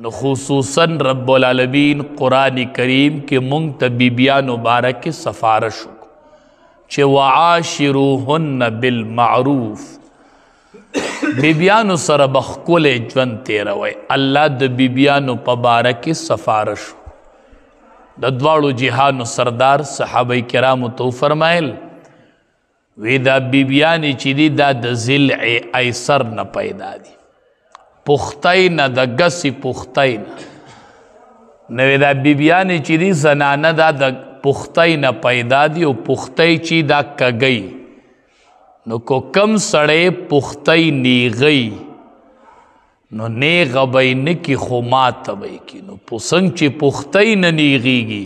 نو خصوصاً رب العالمین قرآن کریم کے مونږ ته بیبیانو باره کې سفارش وکړو چې وعاشروهن بالمعروف بیبیانو سره به ښکلی ژوند تیروئ. الله د بیبیانو په باره کې سفارش د دواړو جهانو سردار صحابه کرامو ته وفرمایل وی دا بیبیانې چې دي دا د ضلع ایسر نه پیدا دي، پختۍ نه، د ګسې پختۍ نه. نو دا بیبیانې چې دي زنانه دا د پختۍ نه پیدا دي او پختۍ چې دا کږی. نو کو کم سړی پختۍ نیغی نو نیغه به یې نه کي خو ماته به یې کي. نو څنګه چې پختۍ نه نیغېږي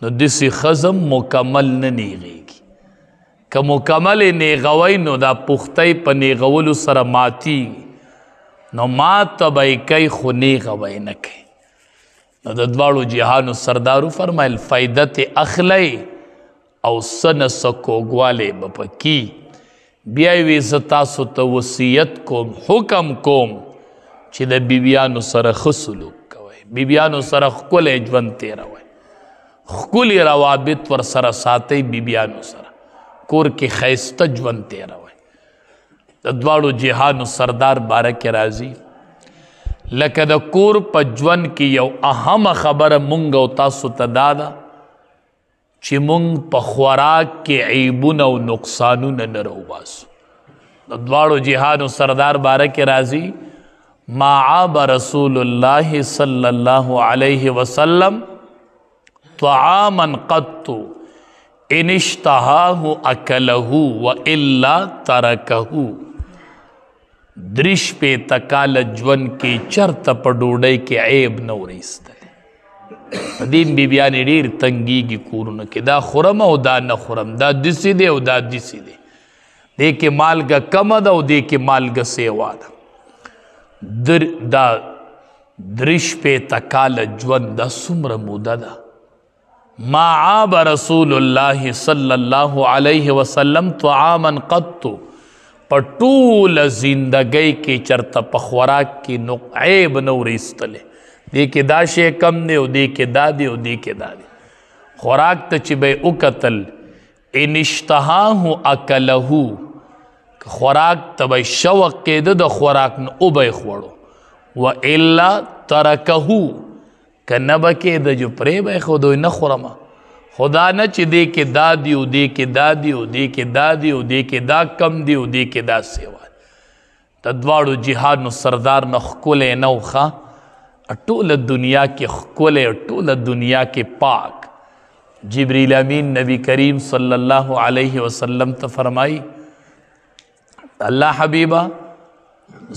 نو داسې ښځه مکمل نه نیغېږي. که مکمل یې نیغوی نو دا پختۍ په نیغولو سره ماتېږي، نو ماته به یې کوي خو نیغه به یې نه کوي. نو د دواړو جهانو سردارو فرمایل فایده تې اخلی او څه نه څه کوږوالی به پکې. بیا یې وی زه تاسو ته وصیت کوم، حکم کوم چې د بیبیانو سره ښه سلوک کوئ، بیبیانو سره ښکلی ژوند تیروئ، ښکلي روابط ورسره ساتئ، بیبیانو سره کور کې ښایسته ژوند تیروئ. د دواړو جهانو سردار باره کې راځي لکه د کور په ژوند کې یو اهمه خبره مونږ او تاسو ته دا ده چې مونږ په خوراک کې عیبونه او نقصانونه نه راوباسو. د دواړو جهانو سردار باره کې راځي ما عاب رسول الله صلی الله علیه وسلم طعاما قط ان اشتهاه اکله والا ترکه. درش پہ تکال ژوند کې چرته په ډوډۍ کې عیب نه ورایستلی. دین بیبیانې ډېر تنګېږي کورونو کې، دا خورم او دا نه خورم، دا داسې دی او دا داسې دی، دې کې مالګه کمه ده او دې کې مالګه سیوا ده. دا درش پہ تکال ژوند دا څومره موده ده. ما عاب رسول الله صلی الله علیه وسلم طعاما قط، په ټوله زندګۍ کې چرته په خوراک کې عیب نه ورایستلی، دې کې دا شی کم دی او دې کې دا دی او دې کې دا دی. خوراک ته چې به یې وکتل ان اشتهاه اکله، خوراک ته به یې شوق کېده د خوراک نه او به یې خوړو، والا ترکه که نه به کېده جو پرې به یې ښودوی نه خورمه. خدا نه چې دې کې دا دی او دې کې دا دی او دې کې دا دی او دې کې دا کم دی او دې کې دا سیوا. د دواړو جهانو سردار نه ښکلی نه و ښه، ټوله دنیا کې ښکلی، ټوله دنیا کې پاک. جبریل امین نبی کریم صلی الله علیه وسلم ته فرمایي الله حبیبه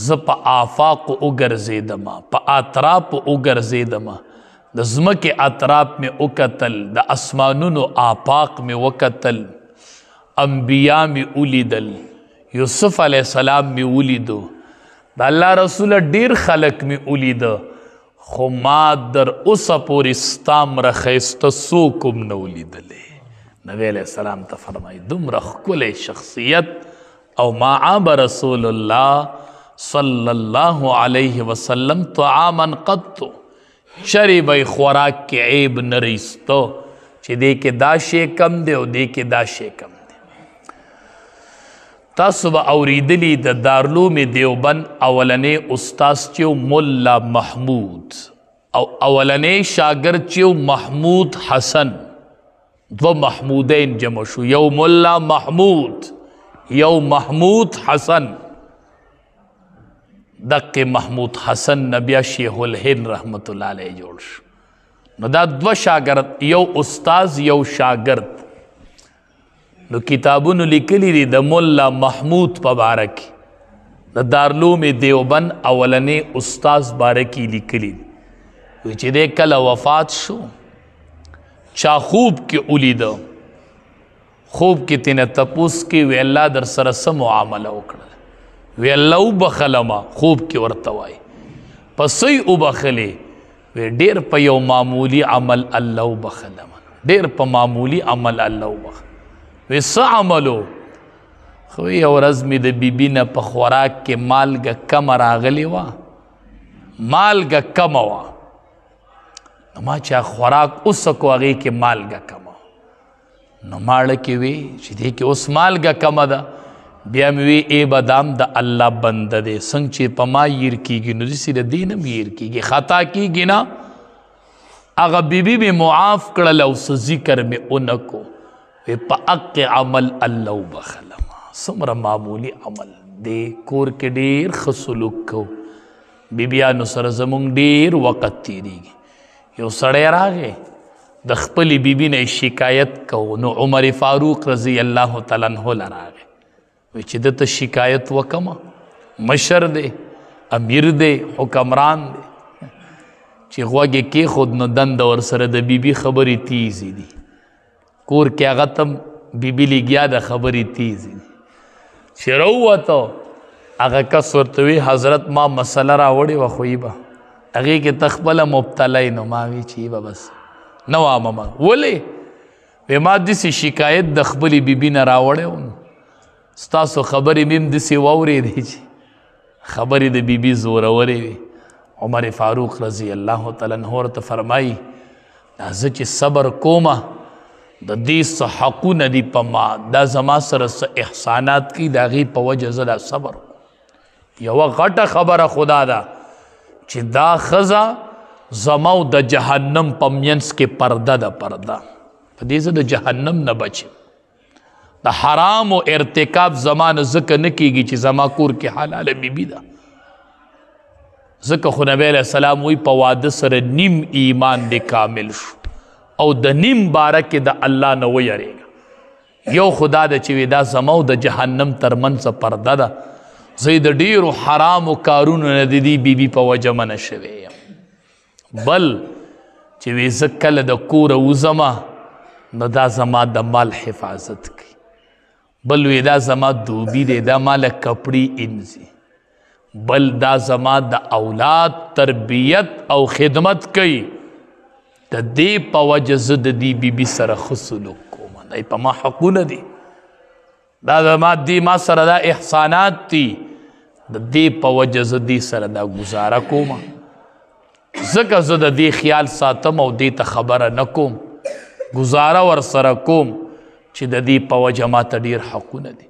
زه په آفاقو وګرځېدمه، په اطرافو وګرځېدمه، د ځمکې اطراف مې وکتل، د اسمانونو آفاق مې وکتل، انبیا مې ولیدل، یوسف علیه السلام مې ولیدو، د الله رسوله ډېر خلک مې ولیده، خو ما در اوسه پورې ستا مره ښایسته څوک هم نه ولیدلی. نبی علیه السلام ته فرمایي دومره ښکلی شخصیت. او ما عاب رسول الله صلی الله علیه وسلم طعاما قط، چرې به خوراک کې عیب نه رایسته چې دې کې دا شی کم دی او دې کې دا شی کم دی. تاسو به اورېدلي د دارالعلوم دیوبند اولنی استاز چې ملا محمود او اولنی شاګرد چې محمود حسن، دو محمودین جمع شو، یو ملا محمود یو محمود حسن. دقه محمود حسن نبیا شیخ الهند رحمت الله علیه جوړ شو. نو دا دو شاګرد، یو استاز یو شاګرد. نو کتابونو لیکلی دي د ملا محمود په باره کې، د دارالعلوم دیوبند اولنی استاز باره کې لیکلی دي چې دی کله وفات شو چا خوب کې ولیده، خوب کې تینه تپوس کې وی الله در سره څه معامله وکړه، وی الله وبخلمه، خوب کې ورته وایي په څه یې وبخلې، وی ډېر په یو معمولي عمل الله وبخلمه، ډېر په معمولي عمل الله وبخلمه. وی څه عملو؟ خو یو ورځ مې د بیبي نه په خوراک کې مالګه کمه راغلې وه، مالګه کمه وه، ما چا خوراک اوسکو هغې کې مالګه کمه نو ماړه کې وی چې دې کې اوس مالګه کمه ده بیا مې وی ای بدام د الله بنده دی څنګه چې په ما ير کېږي نو داسې د دې نه مې ير کېږي خطا کېږي نه هغه بیبي مې معاف کړل او څه ذکر مې اونکو وی په حق عمل الله وبخلم څومره معمولي عمل دی کور کې ډېر ښه سلوک کو بیبیانو سره زمونږ ډېر وخت تېرېږي یو سړی راغی د خپلې بیبي نه شکایت کو نو عمر فاروق رضی الله تعالی عنه له راغی وی چې دته شکایت وکمه مشر دی امیر دی حکمران دی چې غوږ یې کېښود نو دنده ورسره د بیبي خبرې تیزې دي کور کې هغه تم بیبي لګیا د خبرې تیزې دي چې راووته هغه کس ورته وی حضرت ما مسله راوړې وه خو به هغې کې ته خپله مبتلی نو ما وی چې به بس نه وامه ما ولې وی ما داسې شکایت د خپلې بیبي نه راوړی وم ستاسو خبرې مې هم داسې واورېدې چې خبرې د بیبي زورورې وي عمر فاروق رضی الله تعالی عنه ورته فرمایي دا زه چې صبر کومه د دې څه حقونه دي په ما دا زما سره څه احسانات کوي د هغې په وجه زه دا صبر کوم یوه غټه خبره خدا ده چې دا ښځه زما او د جهنم په منځ کې پرده ده پرده په دې زه د جهنم نه بچم د حرام و ارتکاب زما نه ځکه نه کېږي چې زما کور کې حلاله بیبي ده ځکه خو نبی علیه السلام وایي په واده سره نیم ایمان دې کامل شو او د نیم باره کې د الله نه ویریږه یو خدا ده چې وی دا زما او د جهنم ترمنځ پرده ده زه د ډیرو حرامو کارونو نه د دې بیبي په وجه منع شوی یم بل چې وی زه کله د کوره وځمه نو دا زما د مال حفاظت کوي بل وی دا زما دوبي دی دا ماله کپړي انځي بل دا زما د اولاد تربیت او خدمت کوي د دې په وجه زه د دې بیبي سره ښه سلوک کوم دی په ما حقونه دي دا زما دې ما سره دا احسانات دي د دې په وجه زه دې سره دا ګزاره کوم ځکه زه د دې خیال ساتم او دې ته خبره نه کوم ګزاره ورسره کوم چې د دې په وجه ما ته ډېر حقونه دي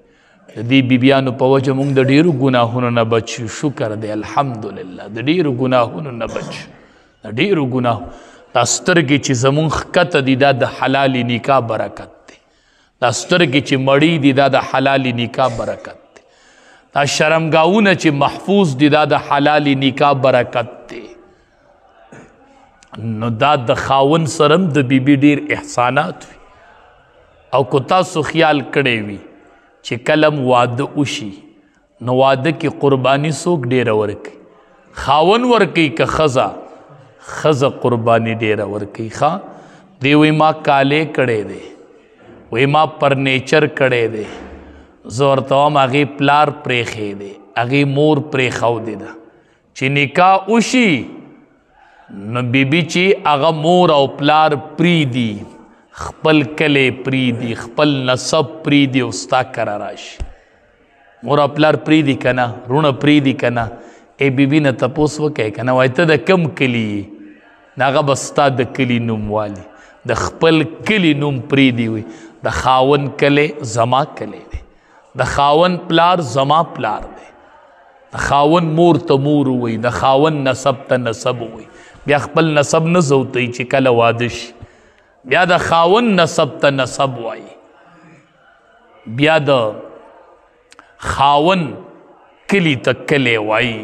د دې بیبیانو په وجه موږ د ډېرو ګناهونو نه بچ یو شکر دی الحمدلله د ډېرو ګناهونو نه بچ د ډېرو ګناهو دا سترګې چې زمونږ ښکته دي دا د حلالې نکاح برکت دی دا سترګې چې مړی دي دا د حلالې نکاح برکت دی دا شرمګاهونه چې محفوظ دي دا د حلالې نکاح برکت دی نو دا د خاوند سره هم د بیبي ډېر احسانات وي او که تاسو خیال کړی وي چې کلم واده وشي نو واده کې قرباني څوک ډېره ورکوي خاوند ورکوي که ښځه قرباني ډېره ورکوي ښه دی وایي ما کالی کړی دی وایي ما فرنیچر کړی دی زه ورته وایم هغې پلار پرېښی دی هغې مور پرېښودې ده چې نکاح وشي نو بیبي چې هغه مور او پلار پرېږدي خپل کلی پرېږدي خپل نسب پرېږدي او ستا کره راشي مور او پلار پرېږدي که نه رونه پرېږدي که نه ای بیبي نه تپوس وکړئ که نه وایي ته د کم کلي یې نه هغه به ستا د کلي نوم والي د خپل کلي نوم پرېږدي وي د خاوند کلی زما کلی دی د خاوند پلار زما پلار دی د خاوند مور ته مور ووایي د خاوند نسب ته نسب ووایي بیا خپل نسب نه زوتوي چې کله واده شي بیا د خاوند نسب ته نسب وایي بیا د خاوند کلی ته کلی وایي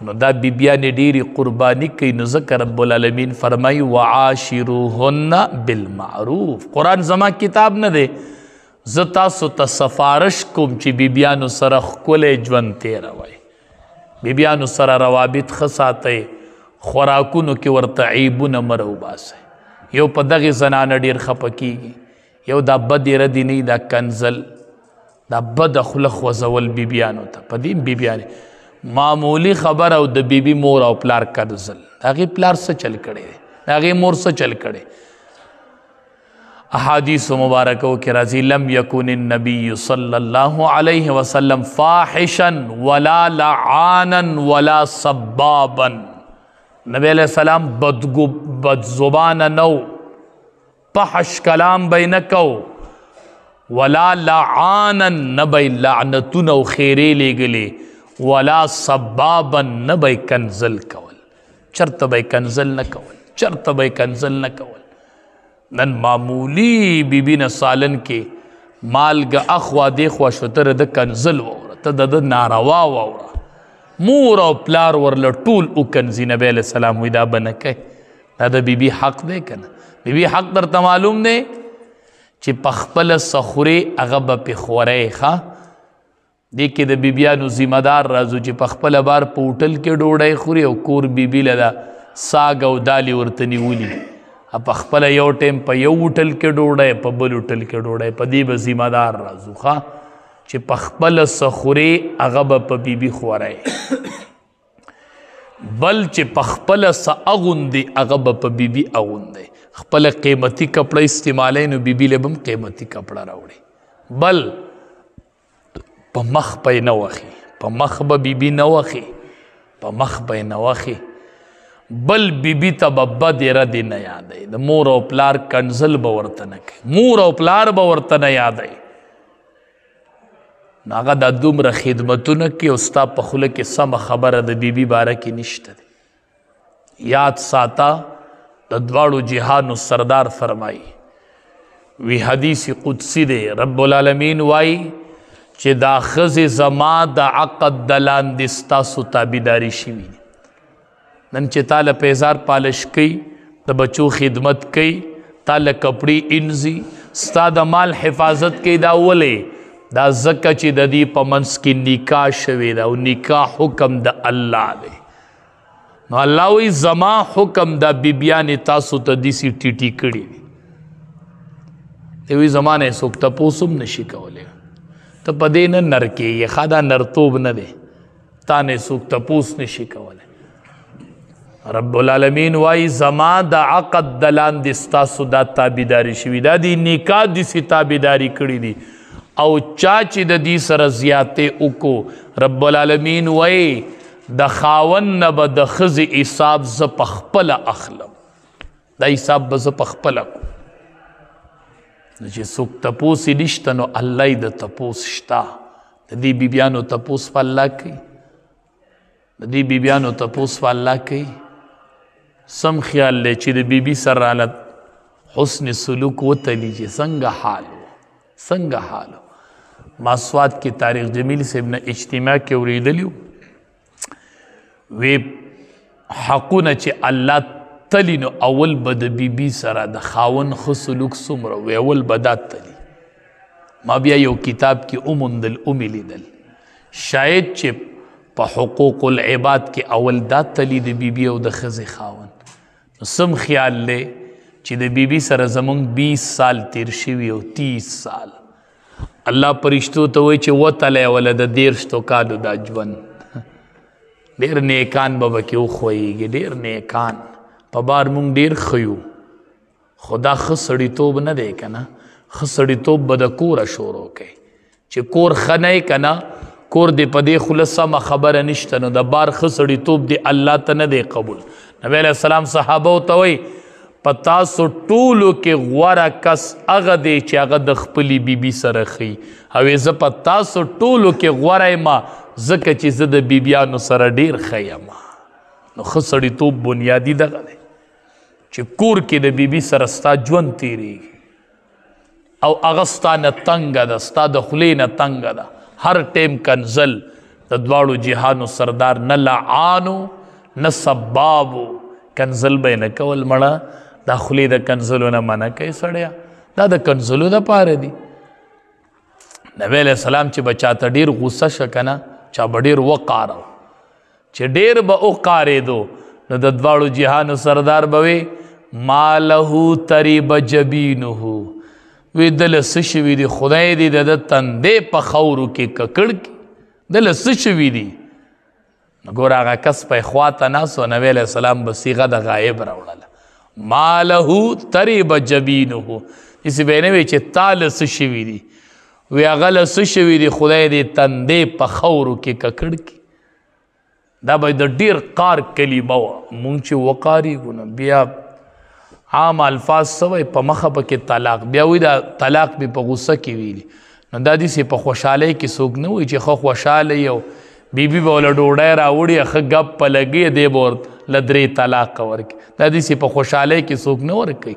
نو دا بیبیانې ډېرې قرباني کوي نو ځکه رب العالمین فرمایي وعاشروهن بالمعروف قرآن زما کتاب نه دی زه تاسو ته سفارش کوم چې بیبیانو سره ښکلی ژوند تېروئ بیبیانو سره روابط ښه ساتئ خوراکونو کې ورته عیبونه مه راوباسئ یو په دغې زنانه ډېر خفه کېږي یو دا بدې ردې نه دا کنزل دا بده خوله خوځول بیبیانو ته په دې بیبیانې معمولی خبر او د بیبي مور او پلار کنزل د هغې پلار څه چل کړی دی د هغې مور څه چل کړی احادیث مبارکو کې راځي لم یکن النبی صلی الله علیه وسلم فاحشا ولا لعانا ولا سبابا نبی علیہ السلام بد زبان نو، پحش کلام بی نکو، ولا لعانا نبی لعنتون و خیرے لے گلے، ولا صبابا نبی کنزل کول، چرت بی کنزل نکول، چرت بی کنزل نکول. نن معمولی بی بی نسالن کے مالگا اخوا دیخوا شتر د کنزل وورا تا د ناروا وورا مور او پلار ورل ټول او کنزی. نبی علیہ السلام وی دا بنکے دا د بی بی حق دے کنا. بی بی حق در تا معلوم دے چی پخپل سخوری اغب پی خورے خوا دیکھ دا بی بیانو ذمہ دار رازو چی پخپل بار پوٹل کے ڈوڑای خوری او کور بی بی لدا ساگ او دالی ورتنی ولی پخپل یو ٹیم پا یو اٹھل کے ڈوڑای پا بل اٹھل کے ڈوڑای پا دی با ذمہ دار رازو خوا چی پخپل سخوری اغب پا بی بی خورے بل چی پخپل سا اغن دی اغب پا بی بی اغن دی. خپل قیمتی کپڑا استعمالے نو بی بی لبم قیمتی کپڑا راوڑی. بل پا مخ پای نوخی، پا مخ با بی بی نوخی، پا مخ پای نوخی. بل بی بی تا ببا دیرہ دی نیادائی دا مور او پلار کنزل باورتنک، مور او پلار باورتن یادائی. ناغا دا دومره خدمتونکی استا پخولک سم خبر دا بی بی بارکی نشتا دی. یاد ساتا دا دوارو جہانو سردار فرمائی وی حدیث قدسی دے رب العالمین وائی چی دا خز زما دا عقد دلان دستا سو تابیداری شوی دی. نن چی تالا پیزار پالش کئی دا بچو خدمت کئی تالا کپڑی انزی ستا دا مال حفاظت کئی دا ولے دا زکا چی دا دی پا منس کی نکاح شوی دا و نکاح حکم دا اللہ دے. نو اللہ وی زما حکم دا بیبیان تاسو تا دیسی ٹیٹی کڑی دی. دیوی زمانے سوک تا پوسم نشی کولے تا پا دینا نرکی یہ خدا نرطوب ندے تانے سوک تا پوس نشی کولے. رب العالمین وائی زما دا عقد دلان دستاسو دا تابیداری شوی دا دی نکاح دیسی تابیداری کڑی دی او چاچی دا دی سر زیادے اکو رب العالمین وائی دا خاون نبا دا خز عصاب زپخپل اخلم دا عصاب با زپخپل اکو چی سوک تپوسی نشتنو اللہ دا تپوس شتا دا دی بیبیانو تپوس پا اللہ کئی دا دی بیبیانو تپوس پا اللہ کئی. سم خیال لے چی دا بی بی سر رالت حسن سلوک و تلی چی سنگا حالو سنگا حالو. ماسوات کی تاریخ جمیل سے ابن اجتماع کے اوریدلیو وی حقونا چی اللہ تلی نو اول بد بی بی سر دا خاون خسلوک سمرو وی اول بدا تلی. ما بیا یو کتاب کی امندل امیلی دل شاید چی پا حقوق العباد کی اول دا تلی دا بی بی او دا خز خاون. سم خیال لے چی دا بی بی سر زمان 20 سال تیر شوی او 30 سال اللہ پرشتو توی چی و تلے والا دا دیرشتو کالو دا جون دیر نیکان بابا کیو خوئی گی دیر نیکان پا بار مونگ دیر خیو خدا خسڑی توب ندے کنا خسڑی توب بدا کورا شورو کئی چی کور خنائی کنا کور دے پا دے خلصا ما خبر نشتنو دا بار خسڑی توب دے اللہ تا ندے قبول. نبی علیہ السلام صحابو تاوی پتاسو ټولو کې غوره کس هغه دی چې هغه د خپلې بیبي سره خي او زه پتاسو ټولو کې غوره یم ځکه چې زه د بیبیانو سره ډېر ښه یم. نو ښه سړیتوب بنیادي دغه دی چې کور کې د بیبي سره ستا ژوند تېرېږي او هغه ستا نه تنګه ده ستا د خولې نه تنګه ده هر ټیم کنزل د دواړو جهانو سردار نه لعانو نه سبابو کنزل بے نکول مڑا دا خلی دا کنزلو نا منع کئی سڑیا دا دا کنزلو دا پارے دی. نبی علیہ السلام چی بچاتا دیر غصہ شکنا چا با دیر وقارو چی دیر با اقارے دو نو دا دوارو جہانو سردار بوے مالہو تریب جبینہو وی دل سشوی دی خدای دی دا تندے پا خورو کی ککڑ کی دل سشوی دی گور آغا کس پا اخواتا ناسو نبی علیہ السلام بسیغہ دا غائب راوڑالا مالہو تریب جبینہو اسی بینوی چی تال سشوی دی وی اغل سشوی دی خدای دی تندے پا خورو کی ککڑ کی دا به د ډیر قار کلمه وه. مونږ چې وقارېږو نو بیا عام الفاظ سوی په مخه پکې طلاق، بیا وایي دا طلاق مې په غصه کې ویلي. نو دا داسې په خوشحالۍ کې څوک نه وایي چې ښه خوشحاله یي او بیبي به ورله ډوډۍ راوړي ښه ګپ په لګي دی به ورله 3 طلاق ورکړي. دا داسې په خوشحالۍ کې څوک نه ورکوي،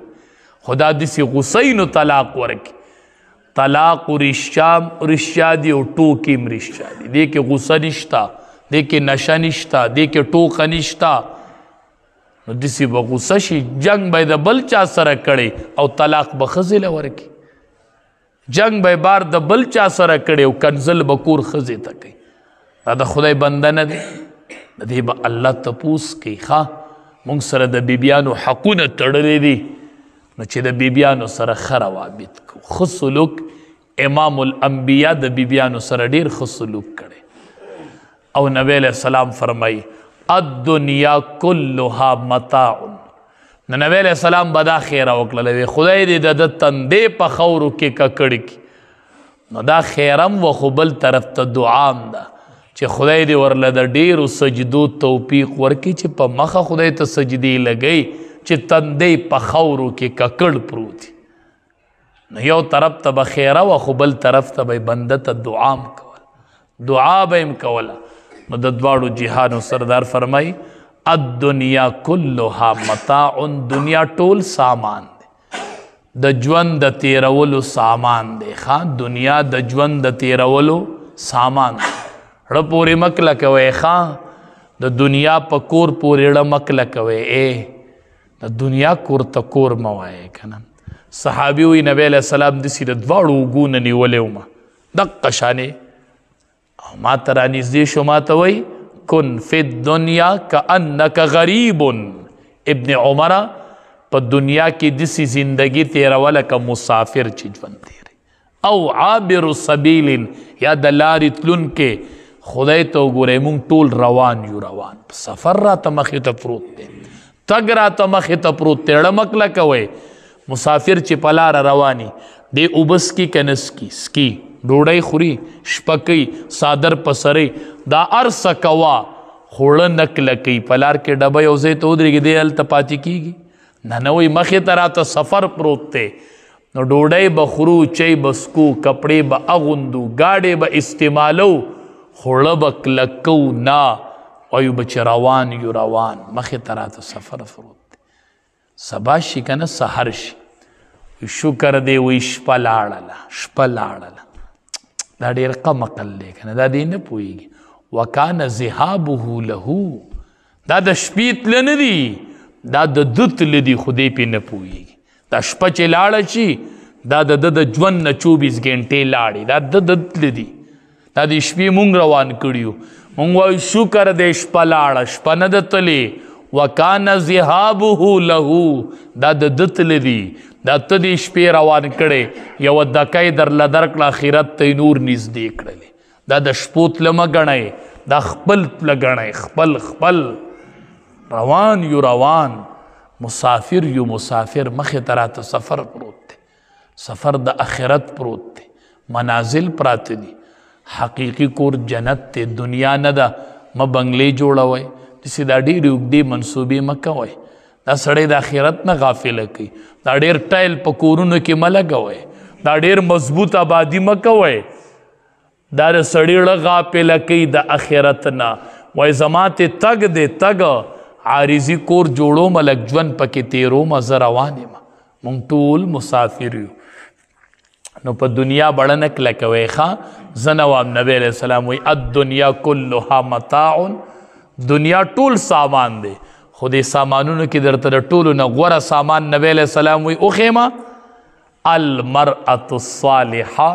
خو دا داسې غصه نو طلاق ورکړي. طلاق رشته دي او ټوکې هم رشته دي. دې کې غصه نشته، دې کې نشه نشته، دې کې ټوکه نشته. نو داسې به غصه شي، جنګ به د بل چا سره کړی او طلاق به ښځې له ورکړي. جنگ به بار د بل چا سره کړی او کنزل به کور ښځې ته کوي. دا د خدای بنده نه دی، د دې به الله تپوس کوي. ښه موږ سره د بیبیانو حقونه تړلی دي، نو چې د بیبیانو سره ښه روابط کوو، ښه سلوک. امام الانبیا د بیبیانو سره ډېر ښه سلوک کړی. او نبی علیه السلام فرمایي الدنیا کلها متاع. نو نبی علیہ السلام به دا خیره وکړله، وی خدای دې د تندې په خاورو کې ککړ کړي. نو دا خیرم و، خو بل طرف ته دعام ده چې خدای دې ورله د ډېرو سجدو توفیق ورکړي چې په مخه خدای ته سجدې لګوي چې تندې په خاورو کې ککړ پروت. نو یو طرف ته به خیره و، خو بل طرف ته به بنده ته دعام کول، دعا به هم کوله. نو د دواړو جهانو سردار فرمایي الدنیا کلها متاع. دنیا ټول سامان دی، د ژوند د تیرولو سامان دی. ښه دنیا د ژوند د تیرولو سامان دی. ړه پورې مکله کوئ، ښه د دنیا په کور پورې ړه مکله کوئ. د دنیا کور ته کور مه وایئ که نه. صحابي وایي نبی علیه السلام داسې د دواړو اوږونه نیولی ومه دقه شانې، او ما ته رانږدې شو، ما ته وایي کن فی الدنیا کأنک غریب. ابن عمره په دنیا کې داسې زندگی تیروله که مسافر چې ژوند تیری، او عابر سبیل یا د لارې تلونکې. خدای ته وګورئ موږ ټول روان یو، روان سفر راته مخې ته پروت دی، تګ راته مخې ته پروت دی. ړه مکله کوئ. مسافر چې په لاره رواني دی اوبه څکي که نه څکي؟ څکي. ډوډۍ خوري، شپه کوي، څادر په سرۍ، دا هر څه کوه، خو ړه نه کلکوي. په لار کې ډبه یو ځای ته ودرېږي، دی هلته پاتې کېږي؟ نه نه، وایي مخې ته راته سفر پروت دی. نو ډوډۍ به خورو، چای به څکو، کپړې به اغوندو، ګاډۍ به استعمالو، خو ړه به کلکو نه. وایو به چې روان یو، روان مخې ته راته سفر پروت دی. سبا شي که نه سحر شي، شکر دی وایي شپه لاړله، شپه لاړله. دا ډېر قمقل دی که نه، دا دی نه پوهېږي. وکانه ذهابه له، دا د شپې تله نه دي، دا د ده تله دي، خو دی پې نه پوهېږي. دا شپه چې لاړه شي، دا د ده د ژوند نه 24 ګنټې لاړې، دا د ده تله دي. دا د شپې مونږ روان کړي یو. مونږ وایو شکر دی شپه لاړه، شپه نه ده تلې. وکانه ذهابه له، دا د ده تله دي، دا ته دې شپې روان کړی، یوه دکۍ درله درکړه، آخرت ته یې نور نږدې کړلې. دا د شپو تله مه ګڼئ، دا خپل تله ګڼئ، خپل خپل. روان یو، روان مسافر یو، مسافر. مخې ته راته سفر پروت دی، سفر د آخرت پروت دی، منازل پراته دي. حقیقي کور جنت دی، دنیا نه ده. مه بنګلې جوړوئ، داسې دا ډېرې اوږدې منصوبې مه کوئ. دا سړی د آخرت نه غافله کوي. دا ډېر ټایل په کورونو کې مه لګوئ، دا ډېر مضبوط آبادي مه کوئ. دا د سړي ړه غافله کوي د آخرت نه. وایي زما ته تګ دی، تګ عارضي کور جوړومه، لږ ژوند پکې تېرومه، زه روان یم. مونږ ټول مسافر یو. نو په دنیا بړه نه کلکوئ. ښه زه نه وایم، نبی علیه السلام وایي الدنیا کلها متاع. دنیا ټول سامان دی، خو دې سامانونو کې درته د ټولو نه غوره سامان نبی علیه السلام وایي وښیمه المرأة الصالحه،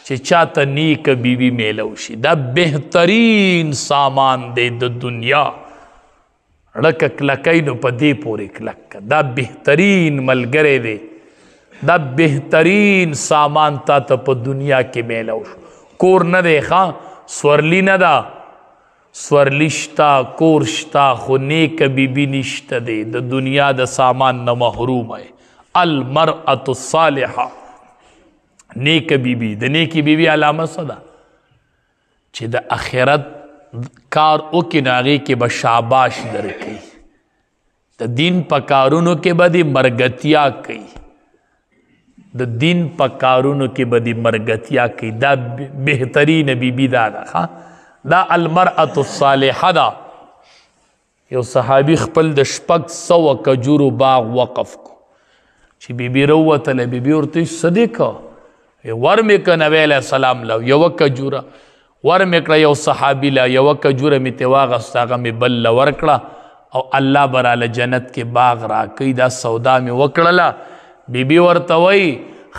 چې چاته نیکه بیبي میلو شي. دا بهترین سامان دی د دنیا. ړکه کلکۍ نو په دې پورې کلکه، دا بهترین ملګری دی، دا بهترین سامان تا ته په دنیا کې میلو شو. کور نه دی، ښه سورلی نه ده، سورلی شته، کور شته، خو نیکه بیبي نشته دی. د دنیا د سامان نه محروم دی. المرأة الصالحه، نیکه بیبي. د نیکې بیبي علامه څه ده؟ چې د آخرت کار وکړي نو هغې کې به شاباش درکوي د دین په کارونو کې به دې مرګتیا کوي د دین په کارونو کې به دې مرګتیا کوي دا بهترین بیبي دا ده دا المرأة الصالحه ده یو صحابي خپل د 600 کجورو باغ وقف کو چې بیبي راووتله بیبي ورته څه دی که ورمې که نبی علیه السلام له یوه کجوره ورمې کړه یو صحابي له یوه کجوره مې ترې واخسته هغه مې بل له ورکړه او الله به راله جنت کې باغ راکوي دا سودا مې وکړله بیبي ورته وایي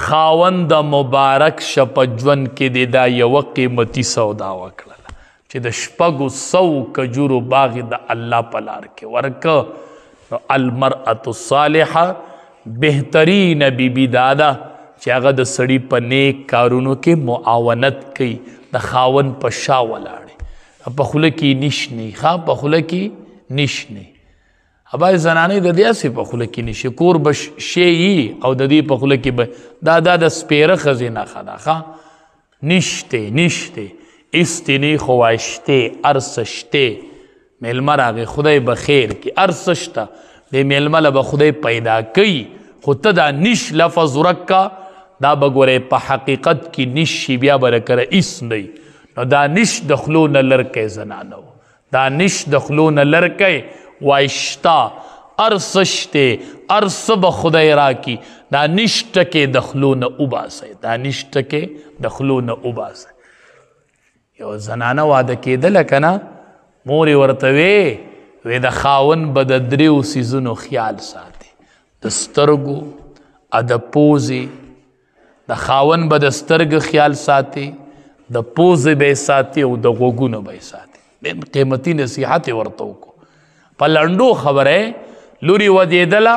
خاوند د مبارک شه په ژوند کې دې دا یوه قیمتي سودا وکړله چې د 600 کجورو باغ د الله په لار کې ورکه نو المرأة الصالحه بهترین بیبي دا ده چې هغه د سړي په نیک کارونو کې معاونت کوي د خاوند په شا ولاړې په خوله کې نیش نه ښه په خوله کې نیش نه ابای زنانې د دې هسې په خوله کې نیشي کور به شی یي او د دې په خوله کې به دا د سپیره ښځې نښه ده ښه نیشتې نیشتې ایستې خو وایشتې هر څه شتې میلمه راغې خدای به خیر کړي هر څه شته دې میلمه له به خدای پیدا کوي خو ته دا نیش لفظ ورکه دا به ګورې په حقیقت کې نیش شي بیا به رکره ایس نه نو دا نیش د خلو نه لرکی زنانه و دا نیش د خلو نه لرکی وایشتا هر څه شتې هر څه به خدای راکړي دا نیش ټکې د خلو نه وباسئ دا نیش ټکې د خلو نه وباسئ یو زنانه واده کېدله که نه مورې ورته وې د خاوند به د 3 څیزونو خیال ساتي د سترګو د پوزې د خاوند به د سترګو خیال ساتي د پوزې به یې ساتي او د غوږونو به یې ساتي ډېر قیمتي نصیحت یې ورته وکړو په لنډو خبره لوري ودېدله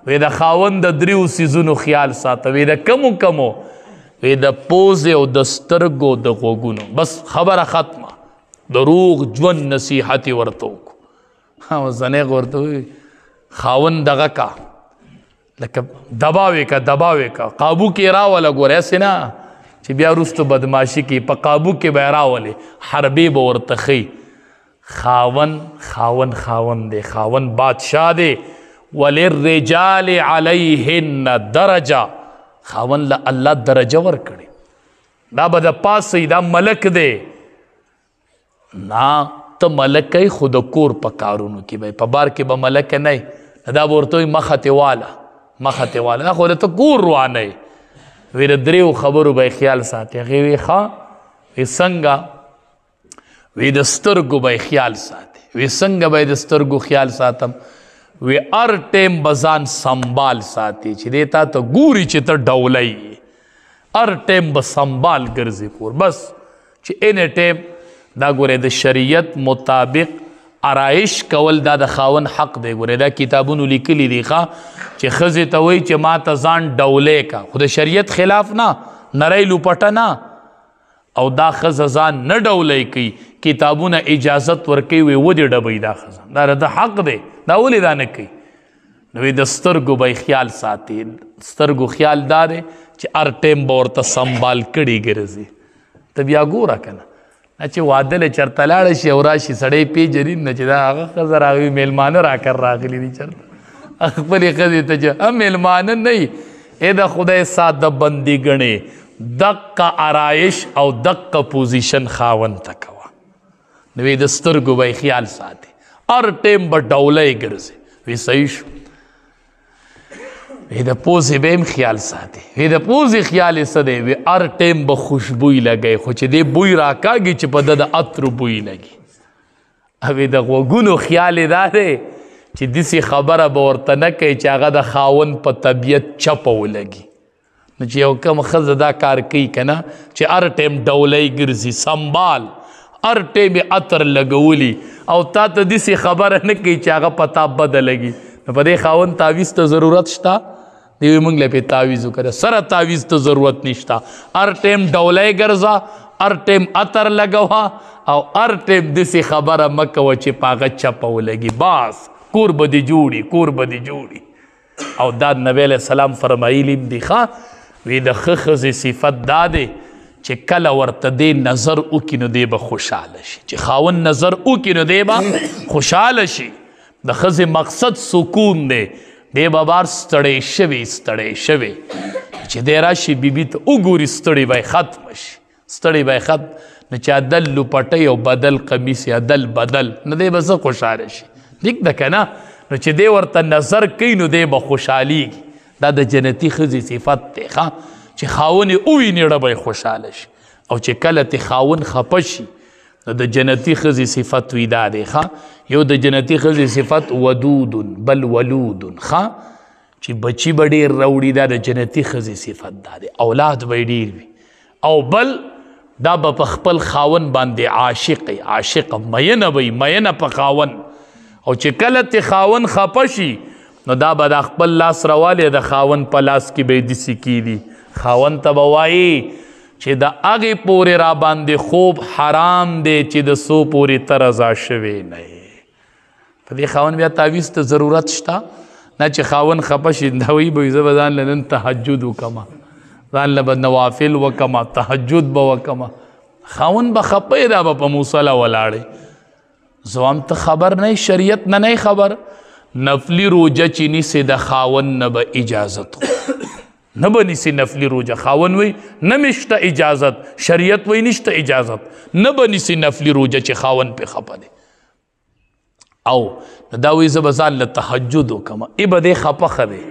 وی د خاوند د 3 څیزونو خیال ساته وی د کمو وی د پوزې او د سترګو د غوږونو بس خبره ختمه د روغ ژوند نصیحت یې ورته وکړو زنې ورته وی خاوند دغه کا لکه دباوې کا قابو کې راوله ګوره هسې نه چې بیا وروستو بدماشي کې په قابو کې به یې راولې حربې به ورته ښي خاوند دی خاوند بادشاه دی وللرجال علیهن درجه خاوند له الله درجه ورکړي دا به د پاسې دا ملک دی نه ته ملک یې خو د کور په کارونو کې به په بار کې به ملک نه دا به ورته وایي مخه ته واله دا خو ته کور روانه یې وی د 3 خبرو به خیال ساتي هغې وی ښه وی څنګه وی د سترګو به خیال ساتي وی څنګه به د سترګو خیال ساتم وی هر ټیم به ځان سنبال ساتي چې دې تا ته ګوري چې ته ډولی یې هر ټیم به سنبال ګرځي کور بس چې این ټیم دا ګورې د شریعت مطابق آرایش کول دا د خاوند حق دی ګورې دا کتابونو لیکلي دي ښه چې ښځې ته وایي چې ما ته ځان ډولی کا خو د شریعت خلاف نه نری لوپټه نه او دا ښځه ځان نه ډولی کوي کتابونه اجازت ورکوي وی ودې ډبوي دا ښځه دا د حق دی دا ولې دا نه کوي نو د سترګو به خیال ساتي سترګو خیال دا دی چې هر ټیم به ورته سنبال کړي ګرځي ته بیا ګوره که نه چې واده له چېرته لاړه شي او راشي سړی پیژني نه چې دا هغه ښځه راغلي میلمانه راکر راغلي دي چېرته خپلې ښځې ته چې میلمانه نه وي د خدای ساده بندي ګڼې دقه آرایش او دقه پوزیشن خاوند ته کوه نو د سترګو به خیال ساتي هر ټیم به ډولی ګرځي وی صحیح شو وی د پوزې به هم خیال ساتي وی د پوزې خیال یې څه دی وی هر ټیم به خوشبوی لګوي خو چې دې بوی راکاږي چې په ده د عطرو بوی لګي او د غوږونو خیال یې دا دی چې داسې خبره به ورته نه کوي چې هغه د خاوند په طبیعت چپه ولګي نو چې یو کم ښځه دا کار کوي که نه چې هر ټیم ډولی ګرځي سنبال هر ټیم یې عطر لګولي او تا ته داسې خبره نه کوي چې هغه په تا بده لګي نو په دې خاوند تعویض ته ضرورت شته دی وی موږ له پې تعویض وکړه سره تعویض ته ضرورت نشته هر ټیم ډولی ګرځه هر ټیم عطر لګوه او هر ټیم داسې خبره مه کوه چې په هغه چپه ولګي بس کور به دې جوړي او دا نبی علیه السلام فرمایلي دي ښه وی د ښه ښځې صفت دا دی چې کله ورته دی نظر وکړي نو دی به خوشحاله شي چې خاوند نظر وکړي نو دی به خوشحاله شي د ښځې مقصد سکون دی دی به بار ستړی شوی چې دی راشي بیبي ته وګوري ستړی به یې ختمه شي ستړی به یې ختم نو چې عدل لوپټۍ او بدل قمیص عدل بدل نو دی به څه خوشحاله شي ټیک ده که نه نو چې دی ورته نظر کوي نو دی به خوشحالیږي دا د جنتي ښځې صفت دی ښه چې خاون یې وویني ړه به یې خوشحاله شي او چې کله تې خاون خفه شي نو د جنتي ښځې صفت وي دا دی ښه یو د جنتي ښځې صفت ودود بل ولود ښه چې بچي به ډېر راوړي دا د جنتي ښځې صفت دا دی اولاد به یې ډېر وي او بل دا به په خپل خاون باندې عاشق مینه به وي مینه په خاون او چې کله تې خاون خفه شي نو دا به د خپل لاس راوالی د خاون په لاس کې به یې داسې کیدي خاون ته به وایي چې د هغې پورې را باندې خوب حرام دی چې د څو پورې ته رضا شوی نه یې په دې خاون بیا تعویض ته ضرورت شته نه چې خاون خفه شي دا وایي به زه به ځان له نن تهجد وکړمه ځان له به نوافل وکړمه تهجد به وکړمه خاون به خفه یې دا به په مصله ولاړې زه هم ته خبر نه شریعت نه خبر نفلی روجه چې نیسې د خاون نه به اجازت نه به نیسې نفلی روجه خاون وی نه مشته اجازت شریعت وی نشته اجازت نه به نیسې نفلی روجه چې خاون پې خفه دی او دا وی زه به ځان له تهجد وکړم ای به دی خفه ښه دی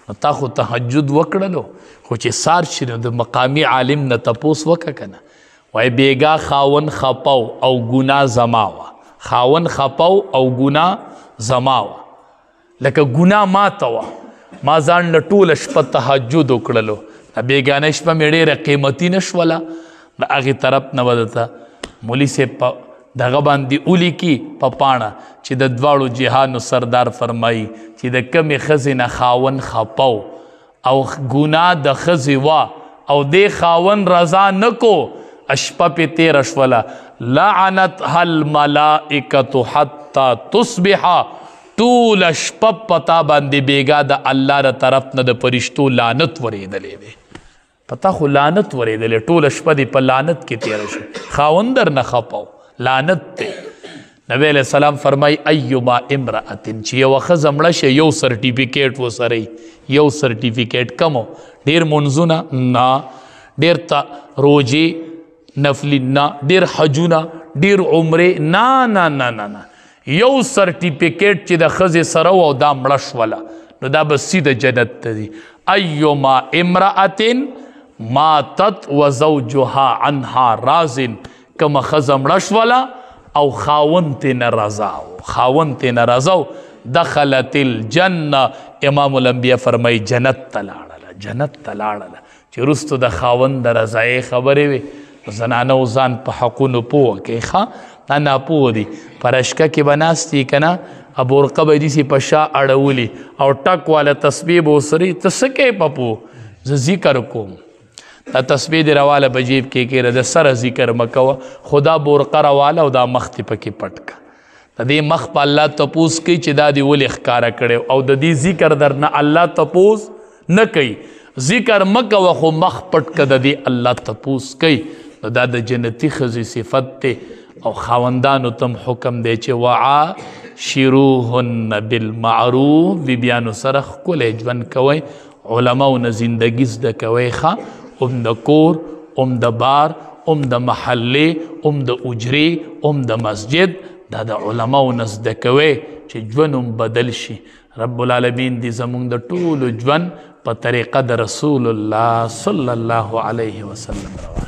نو تا خو تهجد وکړلو خو چې سار شي نو د مقامي عالم نه تپوس وکړه که نه وایي بیګا خاون خپو او ګناه زما وه خاون خپو او ګناه زما وه لکه ګناه ماته وه ما ځان له ټوله شپه تهجد وکړلو د بیګانه شپه مې ډېره قیمتي نه شوله د هغې طرف نه به درته مولي صاحب په دغه باندې ولیکي په پاڼه چې د دواړو جهانو سردار فرمایي چې د کمې ښځې نه خاون خپو او ګناه د ښځې وه او دې خاون رضا نه کو شپه پې تېره شوله لعنتها الملائکة حتی تصبحه ټوله شپه پتا باندې بیګا د الله د طرف نه د فرشتو لعنت ورېدلی دی پتا خو لعنت ورېدلی ټوله شپه دې په لعنت کې تېره شو خاوند در نه خپو لعنت دی نبی علیه السلام فرمایي ایما امرأة چې یوه ښځه مړه شي یو سرټیفیکیټ ورسره یو سرټیفیکیټ کم ډېر منځونه نه ډېر روجې نفلي نه ډېر حجونه ډېر عمرې نه یو سرټیفیکیټ چې د ښځې سره و او دا مړه شوله نو دا به سیده جنت ته ځي ایما امرأة ماتت وزوجها عنها راض کومه ښځه مړه شوله او خاوند ترې نه رضا و خاوند ترې نه رضا و دخلت الجنه امام الانبیا فرمایي جنت ته لاړله چې وروستو د خاوند د رضایۍ خبرې وې زنانو ځان په حقونو پوه کوي ښه دا ناپوه دي په رشکه کې به ناست دي که نه بورقه به یې داسې په شا اړولي او ټک والا تسبیح به ورسره ته څه کوې په پوه زه ذکر کوم دا تسبیح دې راواله په جیب کې کېږه د سره ذکر مه کوه خو دا بورقه راواله او دا مخ دې پکې پټ که د دې مخ په الله تپوس کوي چې دا دې ولې ښکاره کړی او د دې ذکر در نه الله تپوس نه کوي ذکر مه کوه خو مخ پټ که د دې الله تپوس کوي نو دا د جنتي ښځې صفت دی او خاوندانو تم حکم دی چې وعاشروهن بالمعروف بیبیانو سره ښکلی ژوند کوئ علماو نه زندګي زده کوئ ښه د کور د بار د محلې د اجرې د مسجد دا د علماو نه زده کوئ چې ژوند بدل شي رب العالمین دې زموږ د ټولو ژوند په طریقه د رسول الله صلی الله علیه وسلم